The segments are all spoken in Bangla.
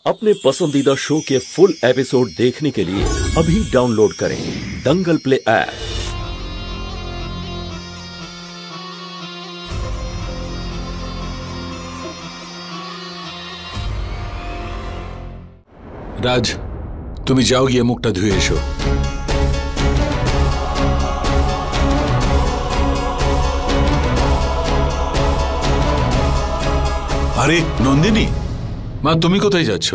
अपने पसंदीदा शो के फुल एपिसोड देखने के लिए अभी डाउनलोड करें दंगल प्ले ऐप। राज, तुम्हें जाओ गিয়ে মুখটা ধুয়ে এসো। আরে নন্দিনী, মা তুমি কোথায় যাচ্ছ?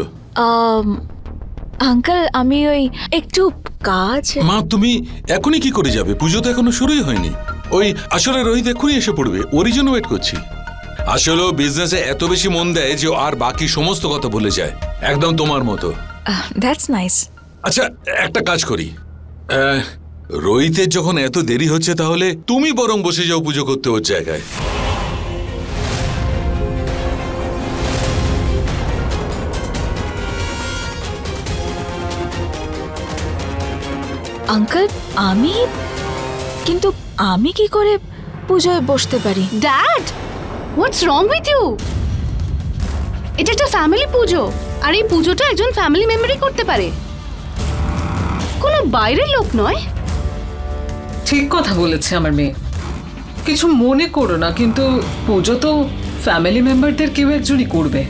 আঙ্কেল আমি ওই একটু কাজ। মা তুমি এখনই কি করে যাবে? পুজো তো এখনো শুরুই হয়নি। ওই আসলে রোহিত এখনই এসে পড়বে, ওরই জন্য ওয়েট করছি। আসলে বিজনেসে এত বেশি মন দেয় যে আর বাকি সমস্ত কথা ভুলে যায়, একদম তোমার মতো। That's nice. আচ্ছা একটা কাজ করি, রোহিতের যখন এত দেরি হচ্ছে তাহলে তুমি বরং বসে যাও পুজো করতে ওর জায়গায়। আঙ্কেল আমি কি করে পুজোয় বসতে পারি? Dad, what's wrong with you? এটা একটা ফ্যামিলি পুজো, আর এই পুজোটা একজন ফ্যামিলি মেম্বারই করতে পারে, কোনো বাইরের লোক নয়। ঠিক কথা বলেছে আমার মেয়ে, কিছু মনে করো না, কিন্তু পুজো তো ফ্যামিলি মেম্বারদের কেউ একজনই করবে।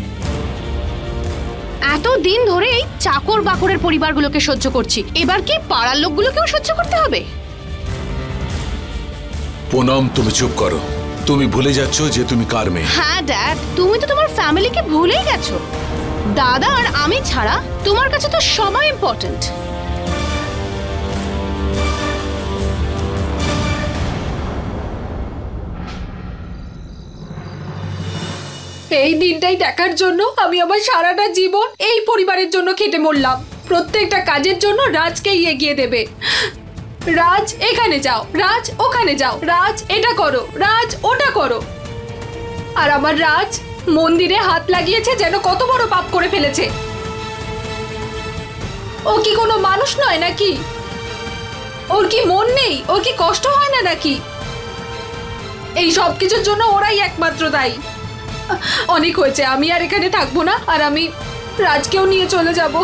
এতদিন ধরে এই চাকর বাকরের পরিবারগুলোকে সহ্য করছি, এবার কি পাড়ার লোকগুলোকেও সহ্য করতে হবে? পুনম তুমি চুপ করো, তুমি ভুলে যাচ্ছ যে তুমি কার মেয়ে। হ্যাঁ ড্যাড, তুমি তো তোমার ফ্যামিলিকে ভুলেই গেছো। দাদা আর আমি ছাড়া তোমার কাছে তো সবাই ইম্পর্টেন্ট। এই দিনটাই দেখার জন্য আমি আমার সারাটা জীবন এই পরিবারের জন্য খেটে মরলাম। প্রত্যেকটা কাজের জন্য রাজকেই এগিয়ে দেবে। রাজ এখানে যাও, রাজ ওখানে যাও, রাজ এটা করো, রাজ ওটা করো। আর আমার রাজ মন্দিরে হাত লাগিয়েছে যেন কত বড় পাপ করে ফেলেছে। ও কি কোনো মানুষ নয় নাকি? ওর কি মন নেই? ওর কি কষ্ট হয় না নাকি? এই সব কিছুর জন্য ওরাই একমাত্র দায়ী। অনেক হয়েছে, আমি আর এখানে থাকবো না, আর আমি রাজকেও নিয়ে চলে যাব।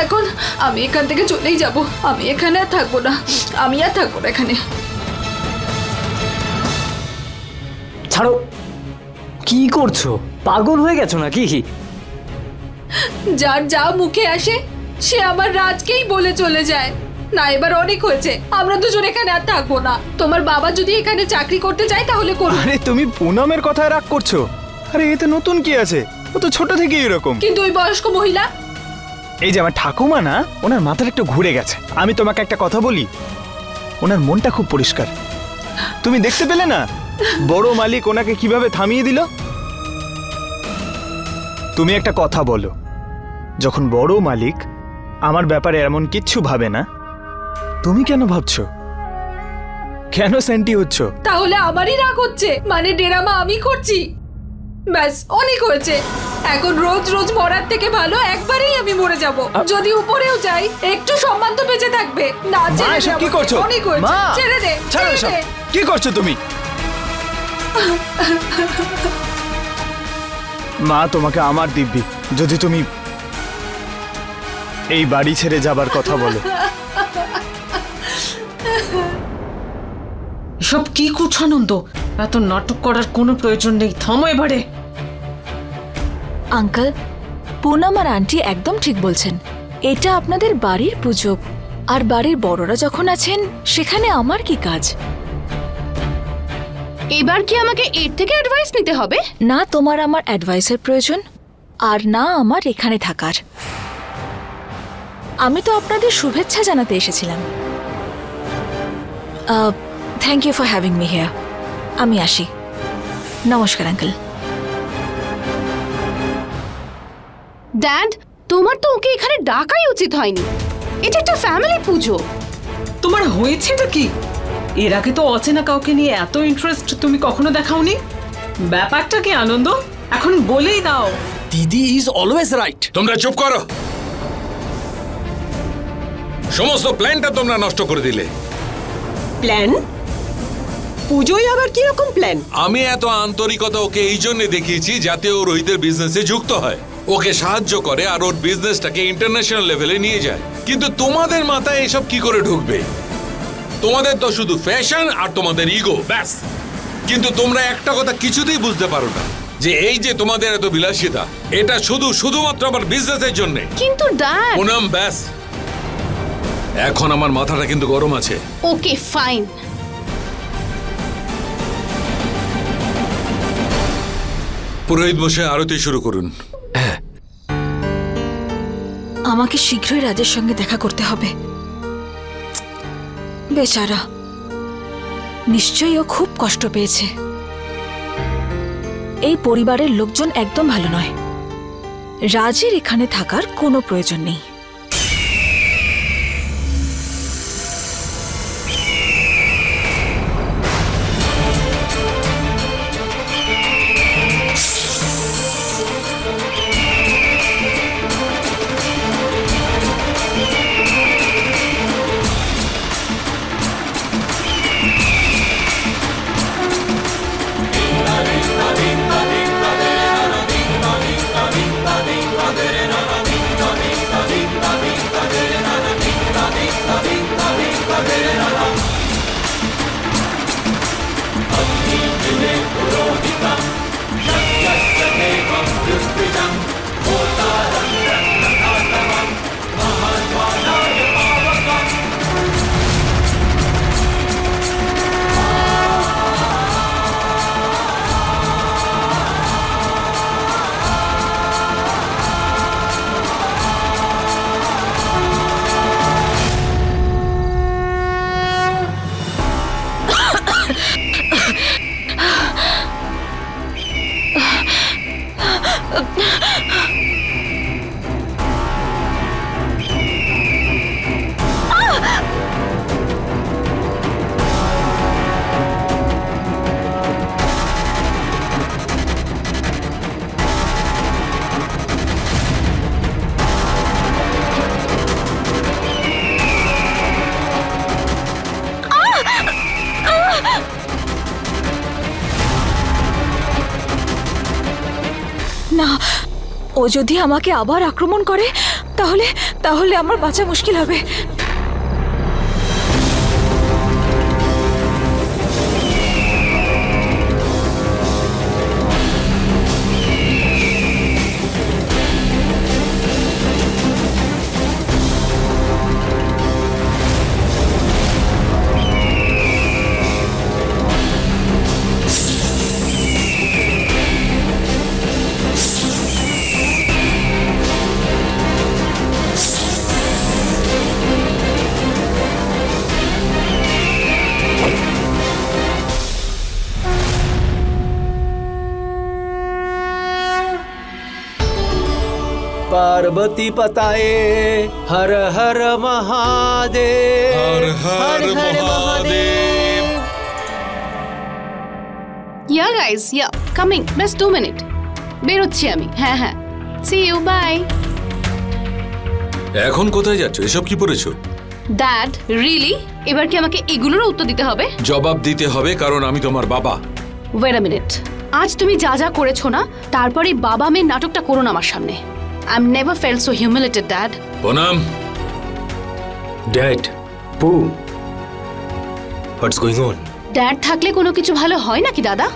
এখন আমি এখান থেকে চলেই যাব, আমি এখানে আর থাকবো না, আমি আর থাকবো না এখানে। ছাড়ো, কি করছো? পাগল হয়ে গেছো নাকি? যার যা মুখে আসে সে আমার রাজকেই বলে চলে যায়। না, এবার অনেক হয়েছে, আমরা দুজন এখানে আর থাকবো না। তোমার বাবা যদি এখানে চাকরি করতে চায় তাহলে করুন। আরে তুমি পুনমের কথায় রাগ করছো? আরে এতে নতুন কি আছে? ও তো ছোট থেকেই এরকম। কিন্তু ওই বয়স্ক মহিলা, এই যে আমার ঠাকুমা না, ওনার মাথাটা একটু ঘুরে গেছে। আমি তোমাকে একটা কথা বলি, ওনার মনটা খুব পরিষ্কার। তুমি দেখতে পেলে না বড় মালিক ওনাকে কিভাবে থামিয়ে দিল? তুমি একটা কথা বলো, যখন বড় মালিক আমার ব্যাপারে এমন কিচ্ছু ভাবে না, তুমি কেন ভাবছো? কেন সেন্টি হচ্ছ? তাহলে আমারই রাগ হচ্ছে, মানে ডেরামা আমি করছি। ব্যাস অনেক হয়েছে, এখন রোজ রোজ মরার থেকে ভালো একবারেই আমি মরে যাব। যদি উপরেও যাই একটু সম্মান তো বেঁচে থাকবে। না ছেড়ে দে, কি করছো? অনেক হয়েছে, ছেড়ে দে, ছেড়ে দে। কি করছো তুমি? মা তোমাকে আমার দিব্যি, যদি তুমি এই বাড়ি ছেড়ে যাবার কথা বলো। সব কি করছো আনন্দ? এত নাটক করার কোনো প্রয়োজন নেই, থামো এবারে। আঙ্কেল, পুনম আর আন্টি একদম ঠিক বলছেন। এটা আপনাদের বাড়ির পুজো, আর বাড়ির বড়রা যখন আছেন সেখানে আমার কি কাজ? এবার কি আমাকে এর থেকে অ্যাডভাইস নিতে হবে? না তোমার আমার অ্যাডভাইসের প্রয়োজন, আর না আমার এখানে থাকার। আমি তো আপনাদের শুভেচ্ছা জানাতে এসেছিলাম। Thank you for having me here. আমি আসি। নমস্কার আঙ্কেল। ড্যাড, তোমার তো ওকে এখানে ডাকাই উচিত হয়নি, এটা একটা ফ্যামিলি পুজো। তোমার হয়েছেটা কি? এর আগে তো অচেনা কাউকে নিয়ে এত ইন্টারেস্ট তুমি কখনো দেখাওনি। ব্যাপারটা কি আনন্দ? এখন বলেই দাও। দিদি ইজ অলওয়েজ রাইট। তোমরা চুপ করো, সমস্ত প্ল্যানটা তোমরা নষ্ট করে দিলে। প্ল্যান? পুজোয় আবার কিরকম প্ল্যান? আমি এত আন্তরিকতা ওকে এই জন্য দেখিয়েছি যাতে ও রোহিতের বিজনেসে যুক্ত হয়। ওকে সাহায্য করে আর ওর বিজনেসটাকে ইন্টারন্যাশনাল লেভেলে নিয়ে যায়। কিন্তু তোমাদের মাথায় এসব কি করে ঢুকবে? তোমাদের তো শুধু ফ্যাশন আর তোমাদের ইগো, ব্যাস। কিন্তু তোমরা একটা কথা কিছুতেই বুঝতে পারো না, যে এই যে তোমাদের এত বিলাসিতা, এটা শুধুমাত্র আমার বিজনেসের জন্য। কিন্তু ড্যাড, পুনম, ব্যাস, এখন আমার মাথাটা কিন্তু গরম আছে। Okay fine. পুরোহিত মশাই, আরতি শুরু করুন। আমাকে শীঘ্রই রাজের সঙ্গে দেখা করতে হবে। বেচারা, নিশ্চয়ই ও খুব কষ্ট পেয়েছে। এই পরিবারের লোকজন একদম ভালো নয়। রাজের এখানে থাকার কোনো প্রয়োজন নেই। না, ও যদি আমাকে আবার আক্রমণ করে তাহলে আমার বাঁচা মুশকিল হবে। पार्वती पताये हर हर महादेव, हर हर महादेव। या गाइस, या कमिंग, बस 2 मिनट বেরোচ্ছি আমি। হ্যাঁ হ্যাঁ, সি ইউ, বাই। এখন কোথায় যাচ্ছ? এসব কি পড়েছো? ড্যাড, রিয়েলি এবার কি আমাকে এগুলোর উত্তর দিতে হবে? জবাব দিতে হবে, কারণ আমি তোমার বাবা। ওয়েট আ মিনিট, আজ তুমি যা যা করেছো না, তারপরে বাবা মেয়ের নাটকটা করো না আমার সামনে। I'm never felt so humiliated, Dad. Poonam, dad, পু, হোয়াটস গোয়িং অন? ড্যাড থাকলে কোনো কিছু ভালো হয় নাকি দাদা?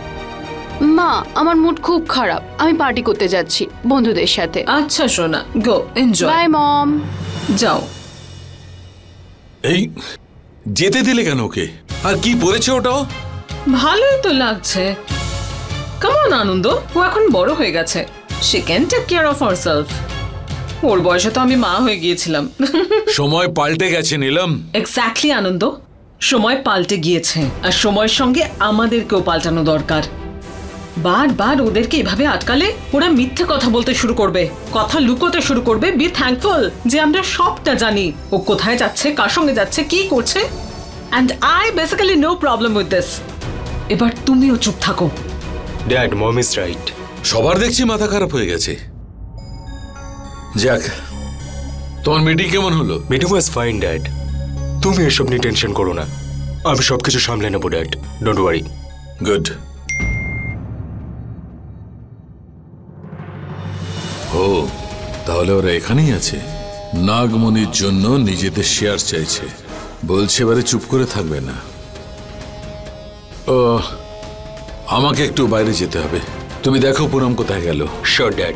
মা, আমার মুড খুব খারাপ, আমি পার্টি করতে যাচ্ছি বন্ধুদের সাথে। আচ্ছা সোনা, গো এনজয়। বাই মম। যাও। এই যেতে দিলে কেন ওকে? আর কি পড়েছে ওটাও? ভালোই তো লাগছে। কেমন আনন্দ, ও এখন বড় হয়ে গেছে। She can take care of herself. ওর বয়সে তো আমি মা হয়ে গিয়েছিলাম। সময় পাল্টে গেছে নীলম। এক্স্যাক্টলি আনন্দ, সময় পাল্টে গিয়েছে আর সময়ের সঙ্গে আমাদেরকেও পাল্টানো দরকার। বারবার ওদেরকে এভাবে আটকালে ওরা মিথ্যে কথা বলতে শুরু করবে, কথা লুকোতে শুরু করবে। বি থ্যাঙ্কফুল যে আমরা সবটা জানি, ও কোথায় যাচ্ছে, কার সঙ্গে যাচ্ছে, কি করছে। And I basically no problem with this. এবার তুমিও চুপ থাকো। Dad, mom is right. সবার দেখছি মাথা খারাপ হয়ে গেছে। যাক, তোমার মিটিং কেমন হলো? Meeting was fine dad. তুমি এসব নিয়ে টেনশন করো না, আমি সবকিছু সামলে নেবো ড্যাড, ডোন্ট ওয়ারি। গুড। ও ও তাহলে ওরা এখানেই আছে। নাগমণির জন্য নিজেদের শেয়ার চাইছে, বলছে এবারে চুপ করে থাকবে না। ও আমাকে একটু বাইরে যেতে হবে, তুমি দেখো পুনম কোথায় গেল। Sure dad.